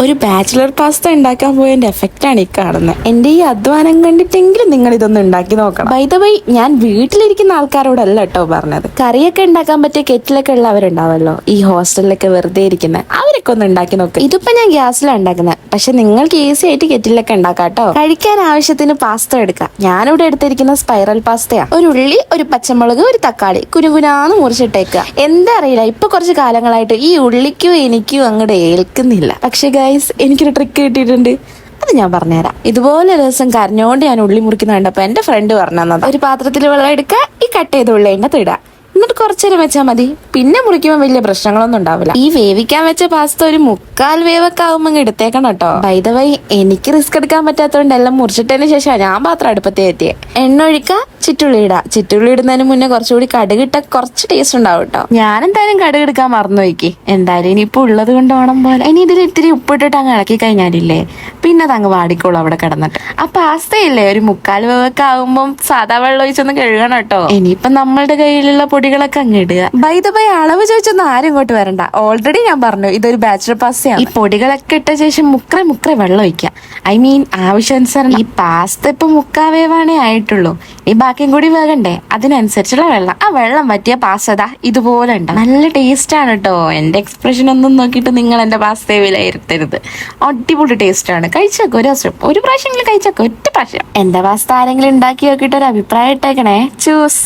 ഒരു bachelor pasta ഉണ്ടാക്കാൻ പോയതിന്റെ എഫക്റ്റ് ആണ് ഈ കാണുന്നത്. എന്റെ ഈ അധ്വാനം കണ്ടിട്ടെങ്കിലും നിങ്ങൾ ഇതൊന്നും ഉണ്ടാക്കി നോക്കണം. ബൈ ദ വേ, ഞാൻ വീട്ടിലിരിക്കുന്ന ആൾക്കാരോടല്ല കേട്ടോ പറഞ്ഞത്. കറിയൊക്കെ ഉണ്ടാക്കാൻ പറ്റിയ കെറ്റിലൊക്കെ ഉള്ളവരുണ്ടാവല്ലോ ഈ ഹോസ്റ്റലിലൊക്കെ വെറുതെ ഇരിക്കുന്ന, അവരൊക്കെ ഒന്ന് ഉണ്ടാക്കി നോക്ക്. ഇതിപ്പോ ഞാൻ ഗ്യാസിലാണ് ഉണ്ടാക്കുന്നത്, പക്ഷെ നിങ്ങൾക്ക് ഈസി ആയിട്ട് കെറ്റിലൊക്കെ ഉണ്ടാക്കാം കേട്ടോ. കഴിക്കാൻ ആവശ്യത്തിന് പാസ്ത എടുക്കാം. ഞാനിവിടെ എടുത്തിരിക്കുന്ന സ്പൈറൽ പാസ്തയാ. ഒരു ഉള്ളി, ഒരു പച്ചമുളക്, ഒരു തക്കാളി കുനുകുനാന്ന് മുറിച്ചിട്ടേക്കുക. എന്താ അറിയില്ല, ഇപ്പൊ കുറച്ച് കാലങ്ങളായിട്ട് ഈ ഉള്ളിക്കും എനിക്കും അങ്ങോട്ട് ഏൽക്കുന്നില്ല. പക്ഷെ ഗൈസ്, എനിക്കൊരു ട്രിക്ക് കിട്ടിയിട്ടുണ്ട്, അത് ഞാൻ പറഞ്ഞുതരാം. ഇതുപോലെ ഒരു ദിവസം കരഞ്ഞോണ്ട് ഞാൻ ഉള്ളി മുറിക്കുന്ന കണ്ടപ്പോ എന്റെ ഫ്രണ്ട് പറഞ്ഞു തന്നത്, ഒരു പാത്രത്തിൽ വെള്ളം എടുക്കുക, ഈ കട്ട് ചെയ്ത ഉള്ളി അതിനകത്ത് ഇടുക, എന്നിട്ട് കുറച്ചേരം വെച്ചാൽ മതി. പിന്നെ മുറിക്കുമ്പോൾ വലിയ പ്രശ്നങ്ങളൊന്നും ഉണ്ടാവില്ല. ഈ വേവിക്കാൻ വെച്ച പാസ്ത ഒരു 3/4 വേവൊക്കെ ആവുമ്പോൾ എടുത്തേക്കണം കേട്ടോ. ബൈ ദ വൈ, എനിക്ക് റിസ്ക് എടുക്കാൻ പറ്റാത്തതുകൊണ്ട് എല്ലാം മുറിച്ചിട്ടതിന് ശേഷം ഞാൻ പാത്രം അടുപ്പത്ത് കയറ്റിയേ. എണ്ണ ഒഴിക്കുക, ചിറ്റുള്ളി ഇടുക. ചിറ്റുള്ളി ഇടുന്നതിന് മുന്നേ കുറച്ചുകൂടി കടുകിട്ട കുറച്ച് ടേസ്റ്റ് ഉണ്ടാവും കേട്ടോ. ഞാൻ എന്തായാലും കടുക് എടുക്കാൻ മറന്നു നോക്കി. എന്തായാലും ഇനിയിപ്പോ ഉള്ളത് കൊണ്ട് ഓണം പോലെ. ഇനി ഇതിൽ ഇത്തിരി ഉപ്പിട്ടിട്ട് അങ്ങ് ഇളക്കി കഴിഞ്ഞാലില്ലേ, പിന്നെ അത് അങ്ങ് വാടിക്കോളൂ അവിടെ കിടന്നിട്ട്. ആ പാസ്തയില്ലേ ഒരു 3/4 വേവൊക്കെ ആകുമ്പോൾ സാധാ വെള്ളം ഒഴിച്ചൊന്ന് കഴുകണം കേട്ടോ. ഇനിയിപ്പം നമ്മളുടെ കയ്യിലുള്ള പൊടികളൊക്കെ അങ്ങ് ഇടുക. ബൈ ദ ബൈ, അളവ് ചോദിച്ചൊന്നും ആരും ഇങ്ങോട്ട് വരണ്ട. ഓൾറെഡി ഞാൻ പറഞ്ഞു ഇതൊരു ബാച്ചിലർ പാസ്തയാണ്. ഈ പൊടികളൊക്കെ ഇട്ട ശേഷം മുക്രെ വെള്ളം ഒഴിക്കുക. ഐ മീൻ ആവശ്യാനുസരണം. ഈ പാസ്ത ഇപ്പൊ 3/4 വേവാണേ ആയിട്ടുള്ളൂ. ഈ ബാക്കിയും കൂടി വേകണ്ടേ, അതിനനുസരിച്ചുള്ള വെള്ളം. ആ വെള്ളം പറ്റിയ പാസ്ത ഇതുപോലെ ഉണ്ടാവും. നല്ല ടേസ്റ്റ് ആണ് കേട്ടോ. എന്റെ എക്സ്പ്രഷൻ ഒന്നും നോക്കിയിട്ട് നിങ്ങൾ എന്റെ പാസ്തയെ വിലയിരുത്തരുത്. അടിപൊളി ടേസ്റ്റ് ആണ്. കഴിച്ചേക്കോ, ഒരു പ്രാവശ്യമെങ്കിലും കഴിച്ചേക്കോ, ഒറ്റ പ്രാവശ്യം. എന്റെ പാസ്ത ആരെങ്കിലും ഉണ്ടാക്കി നോക്കിയിട്ട് ഒരു അഭിപ്രായം ഇട്ടേക്കണേ. ചൂസ്.